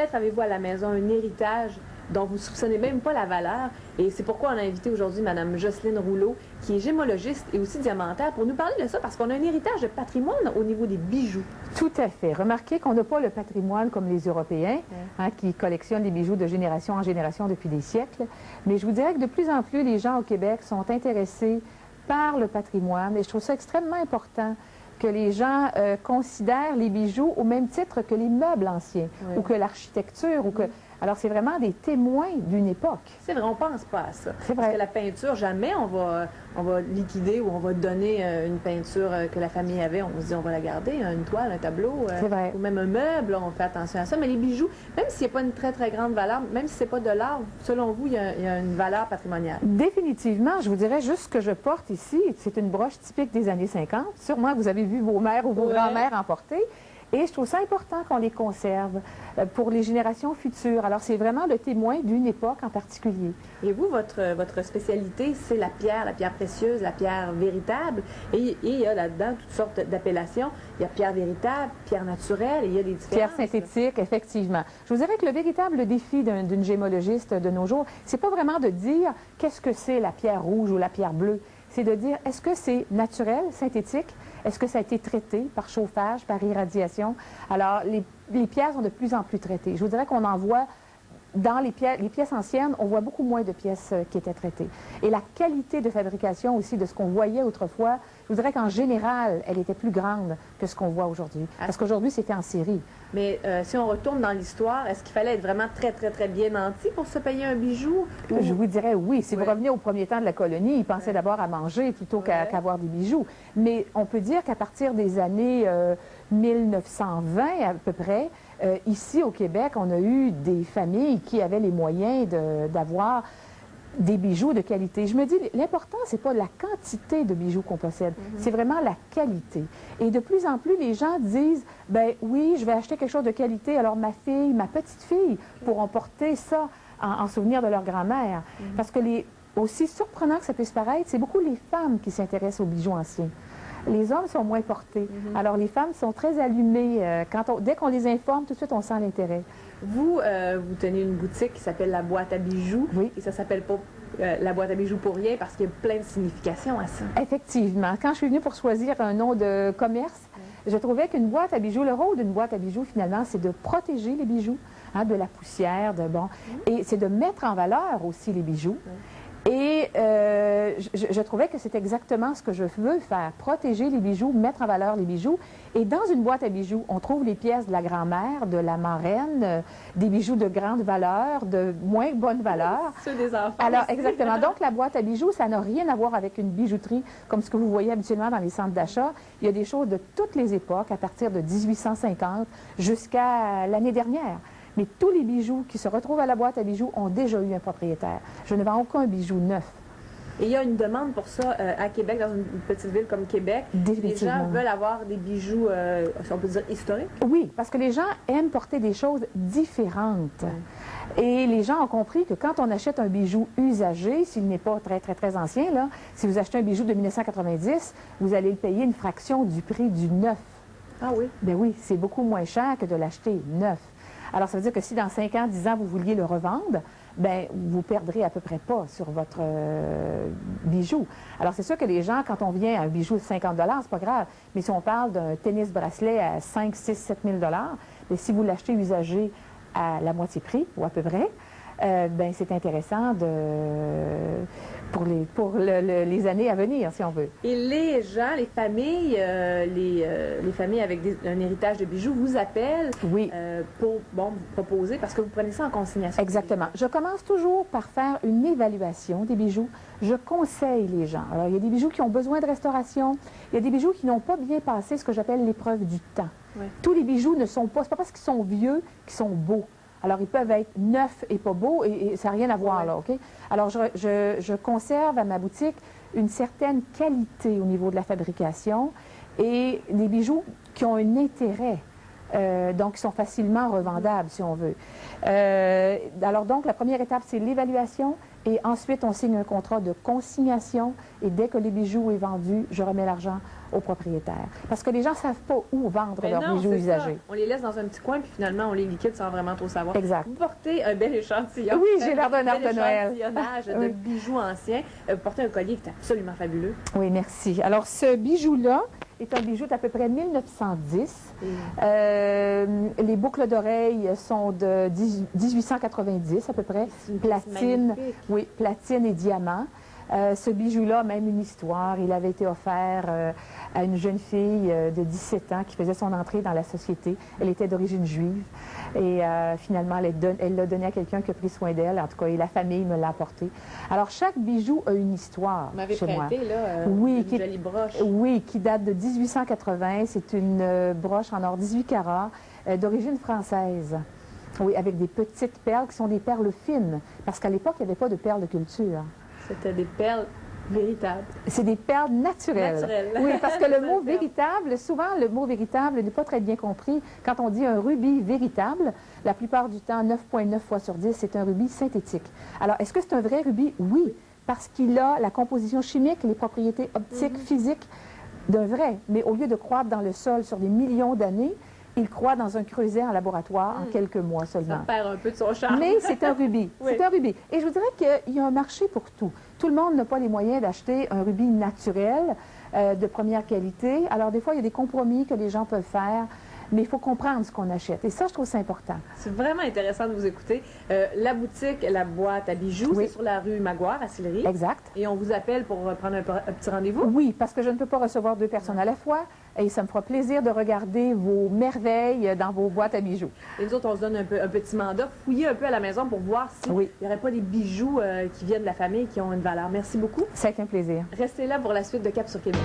peut-être avez-vous à la maison un héritage dont vous ne soupçonnez même pas la valeur. Et c'est pourquoi on a invité aujourd'hui Mme Jocelyne Rouleau, qui est gémologiste et aussi diamantaire, pour nous parler de ça, parce qu'on a un héritage de patrimoine au niveau des bijoux. Tout à fait. Remarquez qu'on n'a pas le patrimoine comme les Européens, qui collectionnent les bijoux de génération en génération depuis des siècles. Mais je vous dirais que de plus en plus, les gens au Québec sont intéressés par le patrimoine. Et je trouve ça extrêmement important que les gens considèrent les bijoux au même titre que les meubles anciens, ou que l'architecture, ou que... Alors, c'est vraiment des témoins d'une époque. C'est vrai, on ne pense pas à ça. C'est vrai. Parce que la peinture, jamais on va liquider ou on va donner une peinture que la famille avait. On se dit, on va la garder, une toile, un tableau, vrai. ou même un meuble, on fait attention à ça. Mais les bijoux, même s'il n'y a pas une très, très grande valeur, même si ce n'est pas de l'art, selon vous, il y a une valeur patrimoniale. Définitivement. Je vous dirais juste ce que je porte ici. C'est une broche typique des années 50. Sûrement, vous avez vu vos mères ou vos grands-mères en porter. Et je trouve ça important qu'on les conserve pour les générations futures. Alors, c'est vraiment le témoin d'une époque en particulier. Et vous, votre spécialité, c'est la pierre précieuse, la pierre véritable. Et il y a là-dedans toutes sortes d'appellations. Il y a pierre véritable, pierre naturelle, et il y a des différences. Pierre synthétique, effectivement. Je vous dirais que le véritable défi d'une gémologiste de nos jours, c'est pas vraiment de dire qu'est-ce que c'est la pierre rouge ou la pierre bleue. C'est de dire, est-ce que c'est naturel, synthétique? Est-ce que ça a été traité par chauffage, par irradiation? Alors, les pierres sont de plus en plus traitées. Je vous dirais qu'on en voit, dans les pièces anciennes, on voit beaucoup moins de pièces qui étaient traitées. Et la qualité de fabrication aussi de ce qu'on voyait autrefois, je vous dirais qu'en général, elle était plus grande que ce qu'on voit aujourd'hui. Parce qu'aujourd'hui, c'était en série. Mais si on retourne dans l'histoire, est-ce qu'il fallait être vraiment très, très, très bien nanti pour se payer un bijou? Ou... Je vous dirais oui. Si vous revenez au premier temps de la colonie, ils pensaient d'abord à manger plutôt qu'avoir des bijoux. Mais on peut dire qu'à partir des années 1920 à peu près, ici au Québec, on a eu des familles qui avaient les moyens d'avoir des bijoux de qualité. Je me dis, l'important, c'est pas la quantité de bijoux qu'on possède, c'est vraiment la qualité. Et de plus en plus, les gens disent, ben oui, je vais acheter quelque chose de qualité, alors ma fille, ma petite fille pourront porter ça en souvenir de leur grand-mère. Parce que aussi surprenant que ça puisse paraître, c'est beaucoup les femmes qui s'intéressent aux bijoux anciens. Les hommes sont moins portés. Alors, les femmes sont très allumées. Dès qu'on les informe, tout de suite, on sent l'intérêt. Vous tenez une boutique qui s'appelle La Boîte à bijoux. Oui. Et ça s'appelle pas La Boîte à bijoux pour rien, parce qu'il y a plein de significations à ça. Effectivement. Quand je suis venue pour choisir un nom de commerce, je trouvais qu'une boîte à bijoux, le rôle d'une boîte à bijoux, finalement, c'est de protéger les bijoux de la poussière, et c'est de mettre en valeur aussi les bijoux. Et je trouvais que c'est exactement ce que je veux faire, protéger les bijoux, mettre en valeur les bijoux. Et dans une boîte à bijoux, on trouve les pièces de la grand-mère, de la marraine, des bijoux de grande valeur, de moins bonne valeur. Ceux des enfants. Alors, aussi. exactement. Donc, la boîte à bijoux, ça n'a rien à voir avec une bijouterie comme ce que vous voyez habituellement dans les centres d'achat. Il y a des choses de toutes les époques, à partir de 1850 jusqu'à l'année dernière. Mais tous les bijoux qui se retrouvent à la boîte à bijoux ont déjà eu un propriétaire. Je ne vends aucun bijou neuf. Et il y a une demande pour ça à Québec, dans une petite ville comme Québec. Les gens veulent avoir des bijoux, si on peut dire, historiques. Oui, parce que les gens aiment porter des choses différentes. Et les gens ont compris que quand on achète un bijou usagé, s'il n'est pas très, très, très ancien, là, si vous achetez un bijou de 1990, vous allez le payer une fraction du prix du neuf. Ah oui? Ben oui, c'est beaucoup moins cher que de l'acheter neuf. Alors, ça veut dire que si dans 5 ans, 10 ans, vous vouliez le revendre, ben vous perdrez à peu près pas sur votre bijou. Alors, c'est sûr que les gens, quand on vient à un bijou de 50 $, c'est pas grave. Mais si on parle d'un tennis-bracelet à 5, 6, 7 000 $, bien, si vous l'achetez usagé à la moitié prix, ou à peu près, ben c'est intéressant pour les années à venir, si on veut. Et les gens, les familles avec un héritage de bijoux vous appellent pour vous proposer, parce que vous prenez ça en consignation. Exactement. Je commence toujours par faire une évaluation des bijoux. Je conseille les gens. Alors, il y a des bijoux qui ont besoin de restauration. Il y a des bijoux qui n'ont pas bien passé ce que j'appelle l'épreuve du temps. Tous les bijoux ne sont pas, c'est pas parce qu'ils sont vieux qu'ils sont beaux. Alors, ils peuvent être neufs et pas beaux, et ça n'a rien à voir là, OK? Alors, je conserve à ma boutique une certaine qualité au niveau de la fabrication et des bijoux qui ont un intérêt donc ils sont facilement revendables, si on veut. Alors donc, la première étape, c'est l'évaluation. Et ensuite, on signe un contrat de consignation. Et dès que les bijoux est vendu, je remets l'argent au propriétaire. Parce que les gens ne savent pas où vendre leurs bijoux usagés. On les laisse dans un petit coin, puis finalement, on les liquide sans vraiment trop savoir. Exact. Vous portez un bel échantillon. Oui, j'ai l'air d'un arbre de Noël. Échantillonnage de bijoux anciens. Vous portez un collier qui est absolument fabuleux. Oui, merci. Alors, ce bijou-là est un bijou d'à peu près 1910. Les boucles d'oreilles sont de 1890 à peu près. Platine, oui, platine et diamant. Ce bijou-là a même une histoire. Il avait été offert à une jeune fille de 17 ans qui faisait son entrée dans la société. Elle était d'origine juive. Et finalement, elle l'a donné à quelqu'un qui a pris soin d'elle. En tout cas, et la famille me l'a apporté. Alors, chaque bijou a une histoire Vous m'avez chez moi. prêté, là, oui, une jolie broche. Oui, qui date de 1880. C'est une broche en or 18 carats d'origine française. Oui, avec des petites perles qui sont des perles fines. Parce qu'à l'époque, il n'y avait pas de perles de culture. C'était des perles véritables. C'est des perles naturelles. Oui, parce que le mot véritable, souvent le mot véritable n'est pas très bien compris. Quand on dit un rubis véritable, la plupart du temps, 9,9 fois sur 10, c'est un rubis synthétique. Alors, est-ce que c'est un vrai rubis? Oui, parce qu'il a la composition chimique, les propriétés optiques, physiques d'un vrai. Mais au lieu de croître dans le sol sur des millions d'années, il croît dans un creuset en laboratoire en quelques mois seulement. Ça perd un peu de son charme. Mais c'est un rubis. Oui. C'est un rubis. Et je vous dirais qu'il y a un marché pour tout. Tout le monde n'a pas les moyens d'acheter un rubis naturel de première qualité. Alors, des fois, il y a des compromis que les gens peuvent faire. Mais il faut comprendre ce qu'on achète. Et ça, je trouve ça important. C'est vraiment intéressant de vous écouter. La boutique, la boîte à bijoux, c'est sur la rue Maguire, à Sillery. Exact. Et on vous appelle pour prendre un petit rendez-vous? Oui, parce que je ne peux pas recevoir 2 personnes à la fois. Et ça me fera plaisir de regarder vos merveilles dans vos boîtes à bijoux. Et nous autres, on se donne un petit mandat, fouiller un peu à la maison pour voir s'il n'y aurait pas des bijoux qui viennent de la famille qui ont une valeur. Merci beaucoup. C'est un plaisir. Restez là pour la suite de Cap sur Québec.